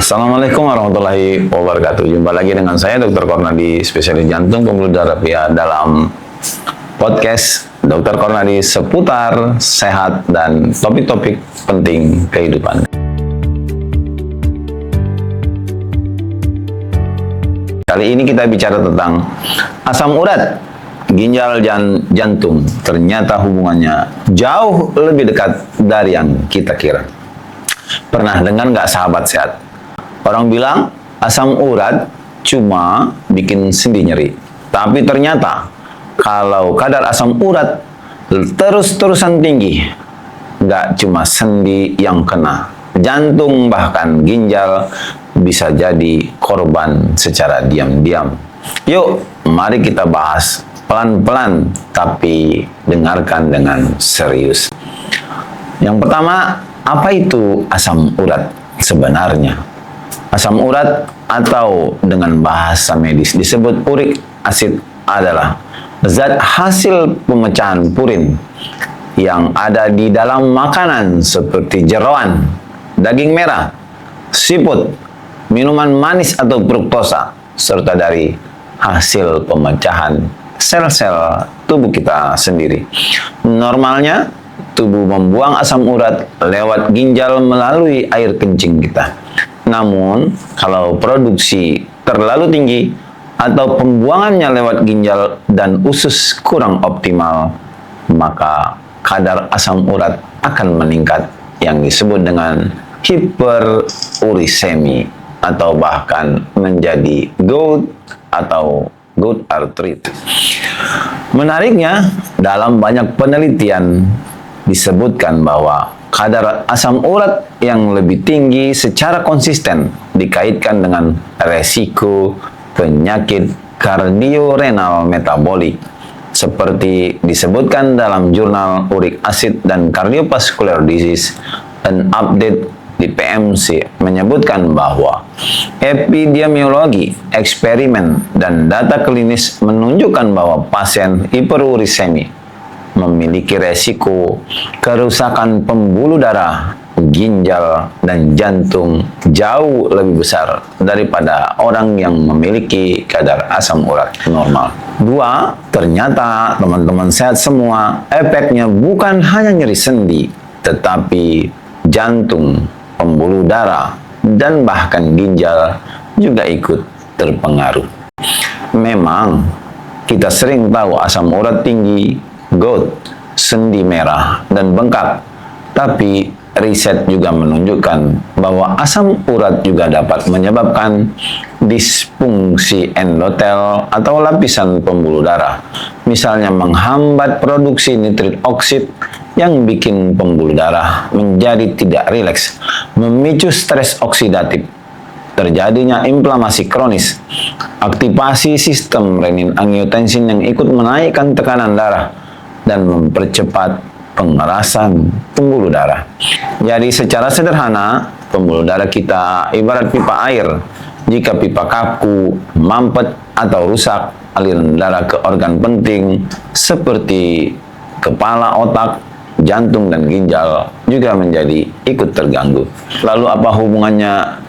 Assalamualaikum warahmatullahi wabarakatuh. Jumpa lagi dengan saya Dr. Kornadi, spesialis jantung pembuluh darah pria dalam podcast Dr. Kornadi seputar sehat dan topik-topik penting kehidupan. Kali ini kita bicara tentang asam urat, ginjal dan jantung. Ternyata hubungannya jauh lebih dekat dari yang kita kira. Pernah dengar nggak sahabat sehat? Orang bilang asam urat cuma bikin sendi nyeri. Tapi ternyata kalau kadar asam urat terus-terusan tinggi, nggak cuma sendi yang kena, jantung bahkan ginjal bisa jadi korban secara diam-diam. Yuk, mari kita bahas pelan-pelan tapi dengarkan dengan serius. Yang pertama, apa itu asam urat sebenarnya? Asam urat atau dengan bahasa medis disebut uric acid adalah zat hasil pemecahan purin yang ada di dalam makanan seperti jeroan, daging merah, siput, minuman manis atau fruktosa, serta dari hasil pemecahan sel-sel tubuh kita sendiri. Normalnya, tubuh membuang asam urat lewat ginjal melalui air kencing kita. Namun, kalau produksi terlalu tinggi atau pembuangannya lewat ginjal dan usus kurang optimal, maka kadar asam urat akan meningkat yang disebut dengan hiperurisemi atau bahkan menjadi gout atau gout arthritis. Menariknya, dalam banyak penelitian disebutkan bahwa kadar asam urat yang lebih tinggi secara konsisten dikaitkan dengan resiko penyakit kardiorenal metabolik seperti disebutkan dalam jurnal Uric Acid dan Cardiovascular Disease. An update di PMC menyebutkan bahwa epidemiologi, eksperimen, dan data klinis menunjukkan bahwa pasien hiperurisemi memiliki resiko kerusakan pembuluh darah, ginjal, dan jantung jauh lebih besar daripada orang yang memiliki kadar asam urat normal. Dua, ternyata teman-teman sehat semua, efeknya bukan hanya nyeri sendi, tetapi jantung, pembuluh darah, dan bahkan ginjal juga ikut terpengaruh. Memang, kita sering tahu asam urat tinggi, gout, sendi merah, dan bengkak. Tapi riset juga menunjukkan bahwa asam urat juga dapat menyebabkan disfungsi endotel atau lapisan pembuluh darah. Misalnya menghambat produksi nitrit oksid yang bikin pembuluh darah menjadi tidak rileks, memicu stres oksidatif, terjadinya inflamasi kronis, aktivasi sistem renin-angiotensin yang ikut menaikkan tekanan darah, dan mempercepat pengerasan pembuluh darah. Jadi secara sederhana, pembuluh darah kita ibarat pipa air. Jika pipa kaku, mampet, atau rusak, aliran darah ke organ penting seperti kepala, otak, jantung, dan ginjal juga menjadi ikut terganggu. Lalu apa hubungannya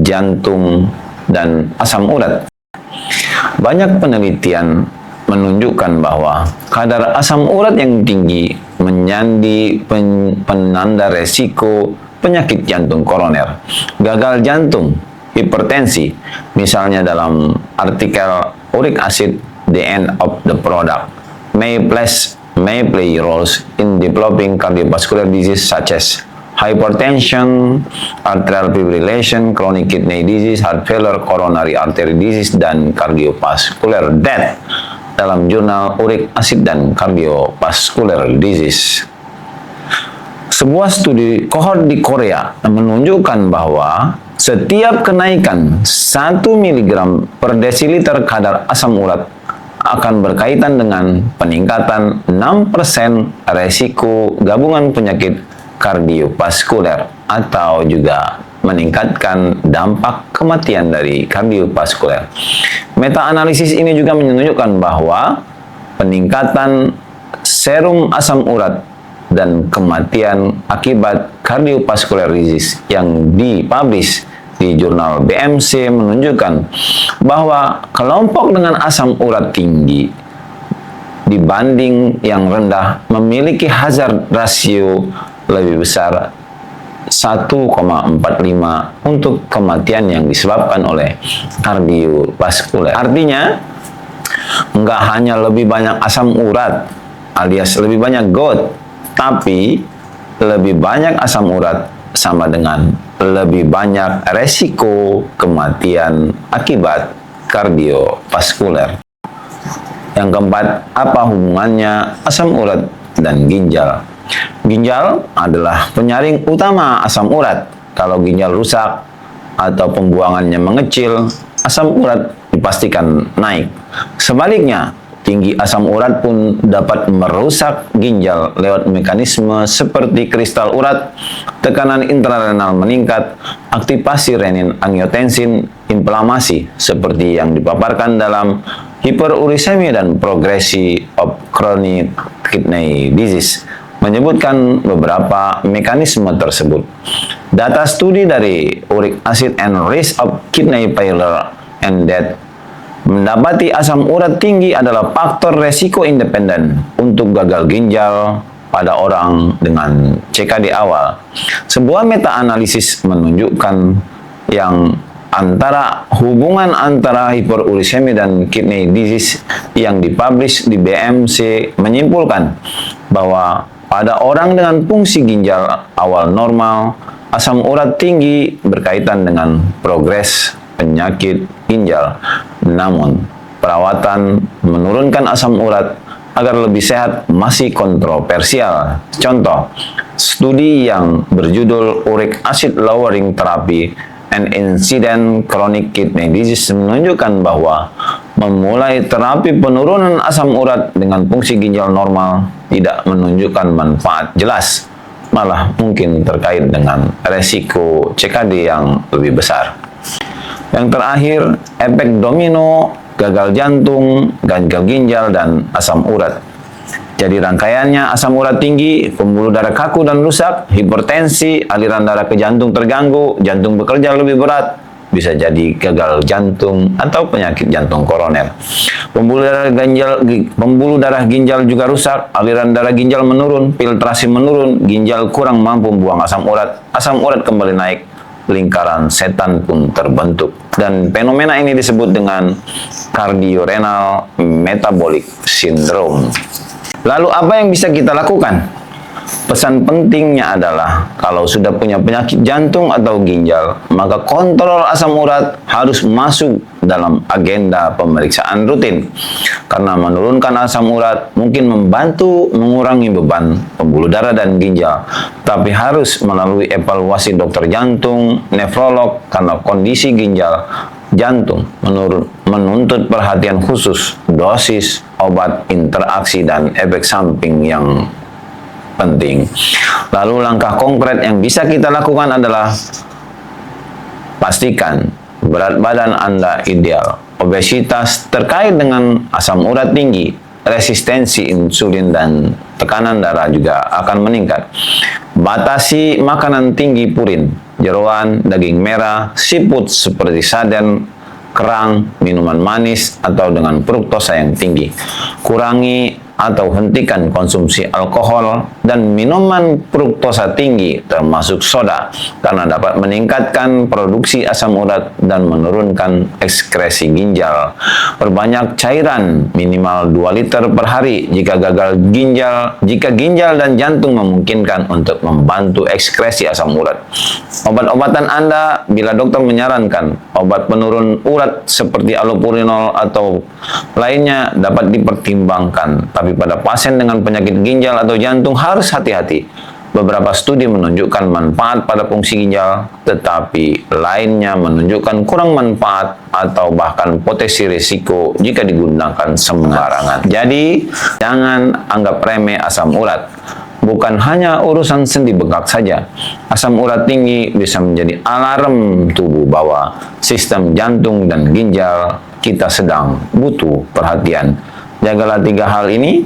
jantung dan asam urat? Banyak penelitian menunjukkan bahwa kadar asam urat yang tinggi menjadi penanda resiko penyakit jantung koroner, gagal jantung, hipertensi. Misalnya dalam artikel Uric Acid, the end of the product may play roles in developing cardiovascular disease such as hypertension, atrial fibrillation, chronic kidney disease, heart failure, coronary artery disease, dan cardiovascular death dalam jurnal Uric Acid dan Cardiovascular Disease. Sebuah studi kohort di Korea menunjukkan bahwa setiap kenaikan 1 mg per desiliter kadar asam urat akan berkaitan dengan peningkatan 6% resiko gabungan penyakit kardiovaskuler atau juga meningkatkan dampak kematian dari kardiovaskuler. Meta-analisis ini juga menunjukkan bahwa peningkatan serum asam urat dan kematian akibat cardiovascular disease yang dipublish di jurnal BMC menunjukkan bahwa kelompok dengan asam urat tinggi dibanding yang rendah memiliki hazard rasio lebih besar 1,45 untuk kematian yang disebabkan oleh kardiovaskuler. Artinya, nggak hanya lebih banyak asam urat alias lebih banyak GOAT, tapi lebih banyak asam urat sama dengan lebih banyak resiko kematian akibat kardiovaskuler. Yang keempat, apa hubungannya asam urat dan ginjal? Ginjal adalah penyaring utama asam urat. Kalau ginjal rusak atau pembuangannya mengecil, asam urat dipastikan naik. Sebaliknya, tinggi asam urat pun dapat merusak ginjal lewat mekanisme seperti kristal urat, tekanan intrarenal meningkat, aktivasi renin angiotensin, inflamasi seperti yang dipaparkan dalam hiperurisemia dan progresi of chronic kidney disease menyebutkan beberapa mekanisme tersebut. Data studi dari uric acid and risk of kidney failure and death mendapati asam urat tinggi adalah faktor resiko independen untuk gagal ginjal pada orang dengan CKD awal. Sebuah meta-analisis menunjukkan yang hubungan antara hiperurisemia dan kidney disease yang dipublish di BMC menyimpulkan bahwa pada orang dengan fungsi ginjal awal normal, asam urat tinggi berkaitan dengan progres penyakit ginjal. Namun, perawatan menurunkan asam urat agar lebih sehat masih kontroversial. Contoh, studi yang berjudul Uric Acid Lowering Therapy and Incident Chronic Kidney Disease menunjukkan bahwa memulai terapi penurunan asam urat dengan fungsi ginjal normal tidak menunjukkan manfaat jelas, malah mungkin terkait dengan resiko CKD yang lebih besar. Yang terakhir, efek domino, gagal jantung, gagal ginjal, dan asam urat. Jadi rangkaiannya asam urat tinggi, pembuluh darah kaku dan rusak, hipertensi, aliran darah ke jantung terganggu, jantung bekerja lebih berat, bisa jadi gagal jantung atau penyakit jantung koroner. Pembuluh darah ginjal juga rusak, aliran darah ginjal menurun, filtrasi menurun, ginjal kurang mampu membuang asam urat kembali naik, lingkaran setan pun terbentuk. Dan fenomena ini disebut dengan cardiorenal metabolic syndrome. Lalu apa yang bisa kita lakukan? Pesan pentingnya adalah kalau sudah punya penyakit jantung atau ginjal, maka kontrol asam urat harus masuk dalam agenda pemeriksaan rutin. Karena menurunkan asam urat mungkin membantu mengurangi beban pembuluh darah dan ginjal, tapi harus melalui evaluasi dokter jantung, nefrolog, karena kondisi ginjal jantung menuntut perhatian khusus, dosis, obat, interaksi, dan efek samping yang penting. Lalu langkah konkret yang bisa kita lakukan adalah pastikan berat badan Anda ideal. Obesitas terkait dengan asam urat tinggi, resistensi insulin, dan tekanan darah juga akan meningkat. Batasi makanan tinggi purin, jeroan, daging merah, seafood seperti sarden, kerang, minuman manis, atau dengan fruktosa yang tinggi. Kurangi atau hentikan konsumsi alkohol dan minuman fruktosa tinggi termasuk soda karena dapat meningkatkan produksi asam urat dan menurunkan ekskresi ginjal. Perbanyak cairan minimal 2 liter per hari jika ginjal dan jantung memungkinkan untuk membantu ekskresi asam urat. Obat-obatan Anda bila dokter menyarankan obat penurun urat seperti allopurinol atau lainnya dapat dipertimbangkan. Tapi pada pasien dengan penyakit ginjal atau jantung harus hati-hati. Beberapa studi menunjukkan manfaat pada fungsi ginjal, tetapi lainnya menunjukkan kurang manfaat atau bahkan potensi risiko jika digunakan sembarangan. Jadi, jangan anggap remeh asam urat. Bukan hanya urusan sendi bengkak saja. Asam urat tinggi bisa menjadi alarm tubuh bahwa sistem jantung dan ginjal kita sedang butuh perhatian. Jagalah 3 hal ini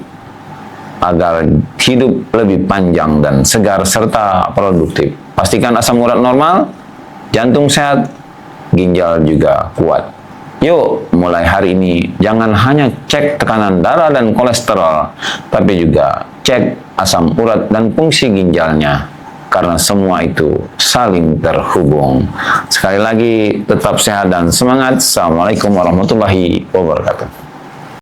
agar hidup lebih panjang dan segar serta produktif. Pastikan asam urat normal, jantung sehat, ginjal juga kuat. Yuk, mulai hari ini jangan hanya cek tekanan darah dan kolesterol, tapi juga cek asam urat dan fungsi ginjalnya, karena semua itu saling terhubung. Sekali lagi, tetap sehat dan semangat. Assalamualaikum warahmatullahi wabarakatuh.